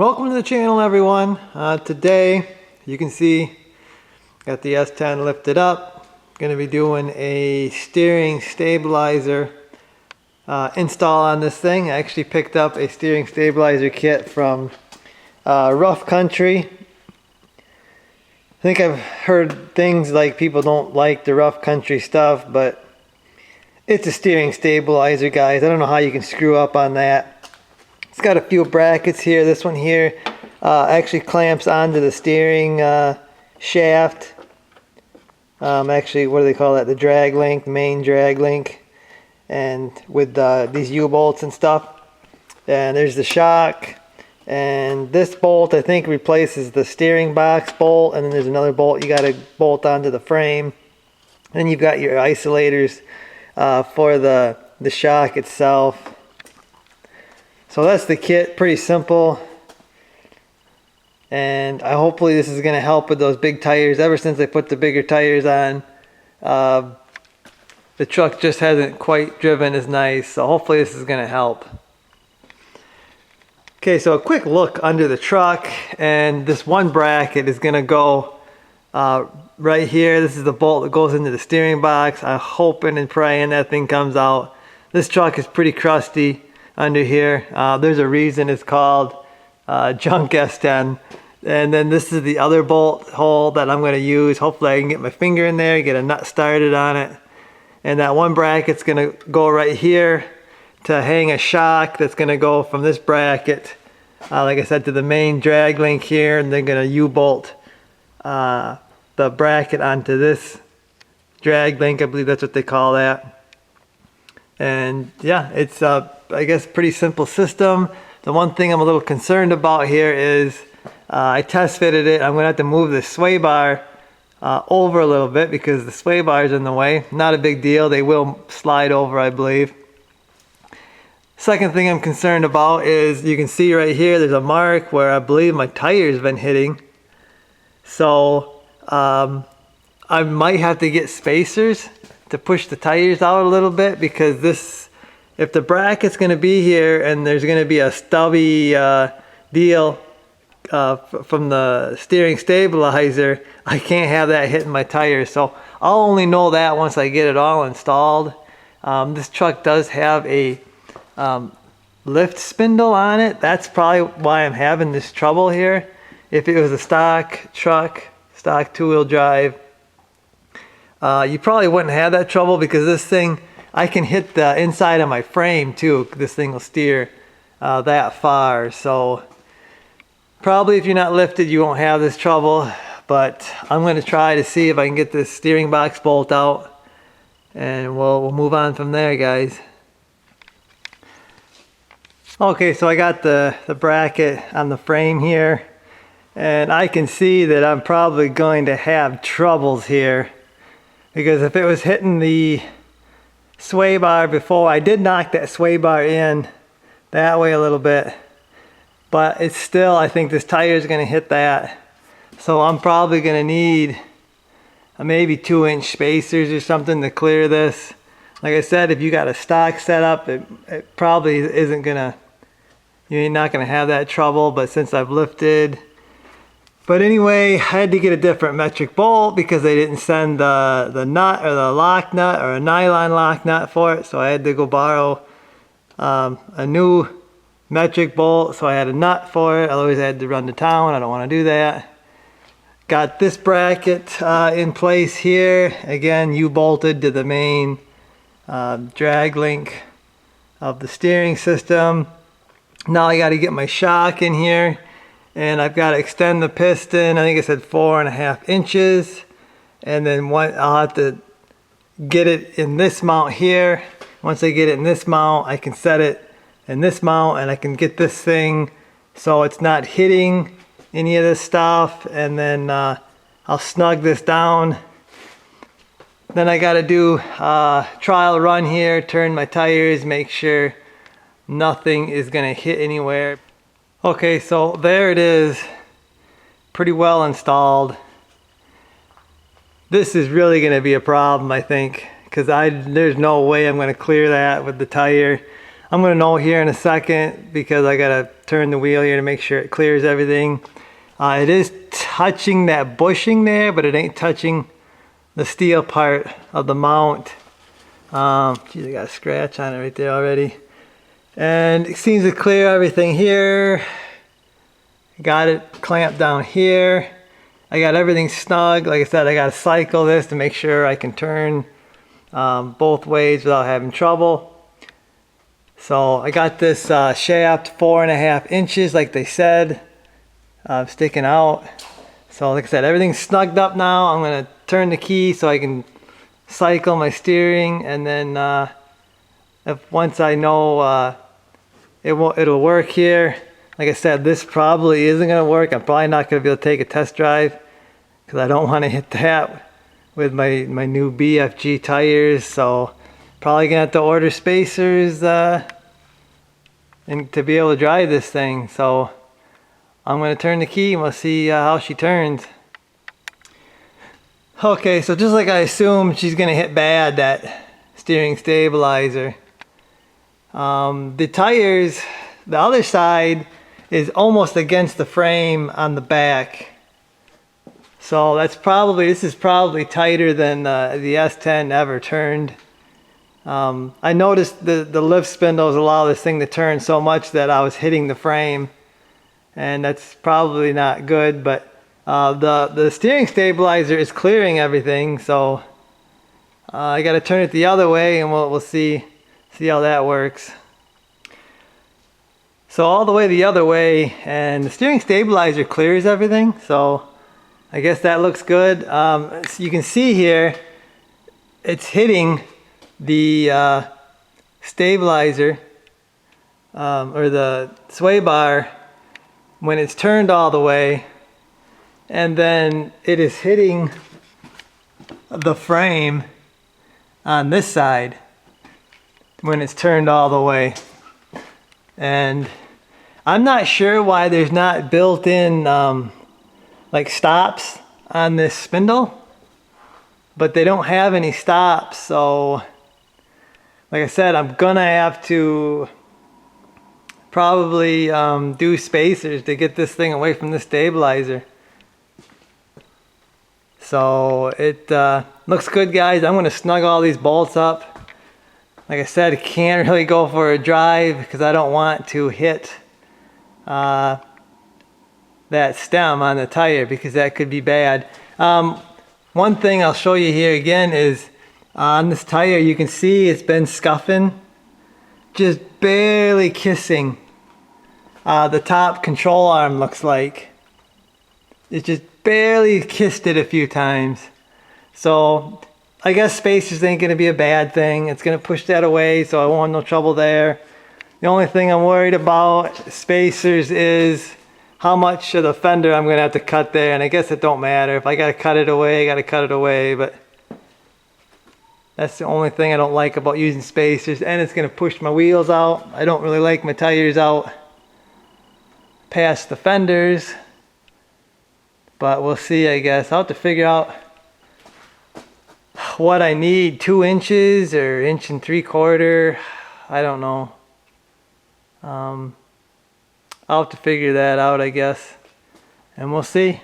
Welcome to the channel, everyone. Today you can see got the S10 lifted up. Going to be doing a steering stabilizer install on this thing. I actually picked up a steering stabilizer kit from Rough Country. I think I've heard things like people don't like the Rough Country stuff, but it's a steering stabilizer, guys. I don't know how you can screw up on that. It's got a few brackets here. This one here actually clamps onto the steering shaft. Actually, what do they call that? The drag link, the main drag link. And with these U-bolts and stuff. And there's the shock. And this bolt, I think, replaces the steering box bolt. And then there's another bolt you got to bolt onto the frame. Then you've got your isolators for the shock itself. So that's the kit, pretty simple. And hopefully this is going to help with those big tires. Ever since I put the bigger tires on, the truck just hasn't quite driven as nice. So hopefully this is going to help. Okay, so a quick look under the truck, and this one bracket is going to go right here. This is the bolt that goes into the steering box. I'm hoping and praying that thing comes out. This truck is pretty crusty under here. There's a reason it's called Junk S10. And then this is the other bolt hole that I'm going to use. Hopefully I can get my finger in there, get a nut started on it. And that one bracket's going to go right here to hang a shock that's going to go from this bracket, like I said, to the main drag link here. And they're going to U-bolt the bracket onto this drag link. I believe that's what they call that. And yeah, it's I guess pretty simple system. The one thing I'm a little concerned about here is I test fitted it. I'm gonna have to move the sway bar over a little bit because the sway bar is in the way. Not a big deal. They will slide over, I believe. Second thing I'm concerned about is you can see right here there's a mark where I believe my tire's been hitting. So I might have to get spacers to push the tires out a little bit, because this, if the bracket's going to be here and there's going to be a stubby deal from the steering stabilizer, I can't have that hitting my tires. So I'll only know that once I get it all installed. This truck does have a lift spindle on it. That's probably why I'm having this trouble here. If it was a stock truck, stock two-wheel drive, you probably wouldn't have that trouble, because this thing, I can hit the inside of my frame too. This thing will steer that far. So probably if you're not lifted, you won't have this trouble. But I'm going to try to see if I can get this steering box bolt out, and we'll move on from there, guys. Okay, so I got the bracket on the frame here, and I can see that I'm probably going to have troubles here. Because if it was hitting the sway bar before, I did knock that sway bar in that way a little bit. But it's still, I think this tire is going to hit that. So I'm probably going to need maybe 2-inch spacers or something to clear this. Like I said, if you got a stock setup, it probably isn't going to, you're not going to have that trouble. But since I've lifted... But anyway, I had to get a different metric bolt because they didn't send the nut or the lock nut or a nylon lock nut for it. So I had to go borrow a new metric bolt. So I had a nut for it. Otherwise I had to run to town. I don't want to do that. Got this bracket in place here. Again, U-bolted to the main drag link of the steering system. Now I got to get my shock in here. And I've got to extend the piston. I think it said 4.5 inches. And then I'll have to get it in this mount here. Once I get it in this mount, I can set it in this mount, and I can get this thing so it's not hitting any of this stuff. And then I'll snug this down. Then I got to do a trial run here, turn my tires, make sure nothing is going to hit anywhere. Okay, so there it is, pretty well installed. This is really going to be a problem, I think, because there's no way I'm going to clear that with the tire. I'm gonna know here in a second because I gotta turn the wheel here to make sure it clears everything. It is touching that bushing there, but it ain't touching the steel part of the mount. Geez, I got a scratch on it right there already. And it seems to clear everything here. Got it clamped down here. I got everything snug. Like I said, I gotta cycle this to make sure I can turn both ways without having trouble. So I got this shaft 4.5 inches like they said, sticking out. So like I said, everything's snugged up now. I'm gonna turn the key so I can cycle my steering, and then once I know it'll work here. Like I said, this probably isn't gonna work. I'm probably not gonna be able to take a test drive because I don't want to hit that with my new BFG tires. So probably gonna have to order spacers and to be able to drive this thing. So I'm gonna turn the key and we'll see how she turns. Okay, so just like I assumed, she's gonna hit bad, that steering stabilizer. The tires, the other side is almost against the frame on the back. So this is probably tighter than the S10 ever turned. I noticed the lift spindles allow this thing to turn so much that I was hitting the frame, and that's probably not good, but the steering stabilizer is clearing everything, so I got to turn it the other way and we'll see how that works. So all the way the other way, and the steering stabilizer clears everything, so I guess that looks good. So you can see here it's hitting the stabilizer or the sway bar when it's turned all the way, and then it is hitting the frame on this side when it's turned all the way. And I'm not sure why there's not built-in like stops on this spindle, but they don't have any stops. So like I said, I'm gonna have to probably do spacers to get this thing away from the stabilizer. So it looks good, guys. I'm gonna snug all these bolts up. Like I said, I can't really go for a drive because I don't want to hit that stem on the tire because that could be bad. One thing I'll show you here again is on this tire, you can see it's been scuffing, just barely kissing the top control arm. Looks like it just barely kissed it a few times. So I guess spacers ain't gonna be a bad thing. It's gonna push that away, so I won't have no trouble there. The only thing I'm worried about spacers is how much of the fender I'm gonna have to cut there, and I guess it don't matter. If I gotta cut it away, I gotta cut it away, but that's the only thing I don't like about using spacers, and it's gonna push my wheels out. I don't really like my tires out past the fenders, but we'll see, I guess. I'll have to figure out what I need, 2 inches or 1.75 inches. I don't know. I'll have to figure that out, I guess, and we'll see.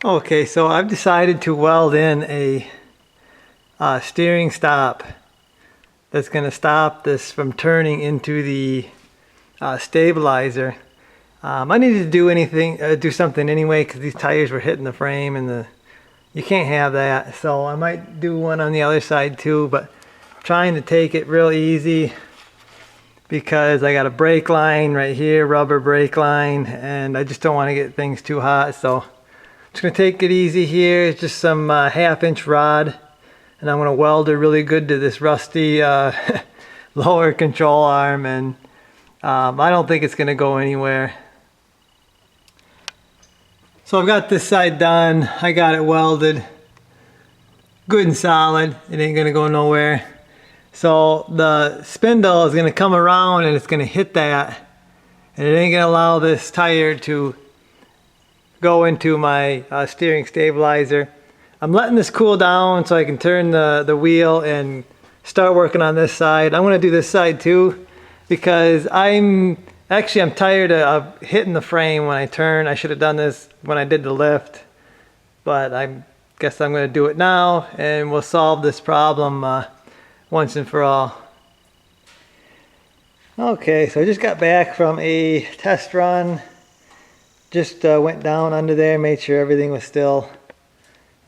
Okay, so I've decided to weld in a steering stop that's going to stop this from turning into the stabilizer. I needed to do something anyway, because these tires were hitting the frame, and you can't have that. So I might do one on the other side too, but I'm trying to take it real easy because I got a brake line right here, rubber brake line, and I just don't want to get things too hot. So I'm just gonna take it easy here. It's just some 1/2-inch rod, and I'm gonna weld it really good to this rusty lower control arm, and I don't think it's gonna go anywhere. So I've got this side done. I got it welded good and solid. It ain't gonna go nowhere. So the spindle is gonna come around and it's gonna hit that, and it ain't gonna allow this tire to go into my steering stabilizer. I'm letting this cool down so I can turn the wheel and start working on this side. I'm gonna do this side too, because I'm tired of hitting the frame when I turn. I should have done this when I did the lift, but I guess I'm gonna do it now, and we'll solve this problem once and for all. Okay, so I just got back from a test run. Just went down under there, made sure everything was still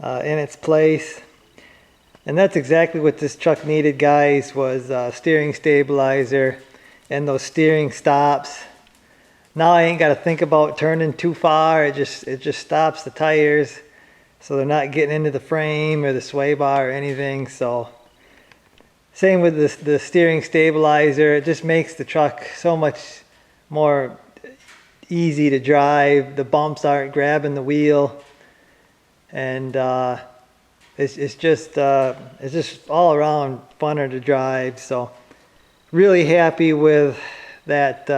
in its place. And that's exactly what this truck needed, guys, was steering stabilizer and those steering stops. Now I ain't got to think about turning too far. It just stops the tires so they're not getting into the frame or the sway bar or anything. So same with the steering stabilizer. It just makes the truck so much more easy to drive. The bumps aren't grabbing the wheel, and it's just all around funner to drive. So really happy with that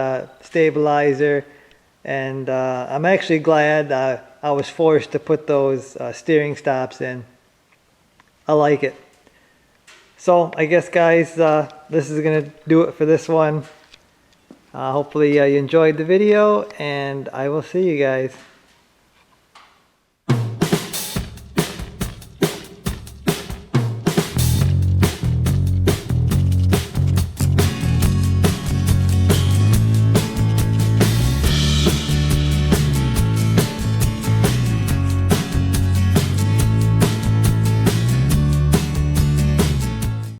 stabilizer, and I'm actually glad I was forced to put those steering stops in. I like it. So I guess, guys, this is gonna do it for this one. Hopefully you enjoyed the video, and I will see you guys.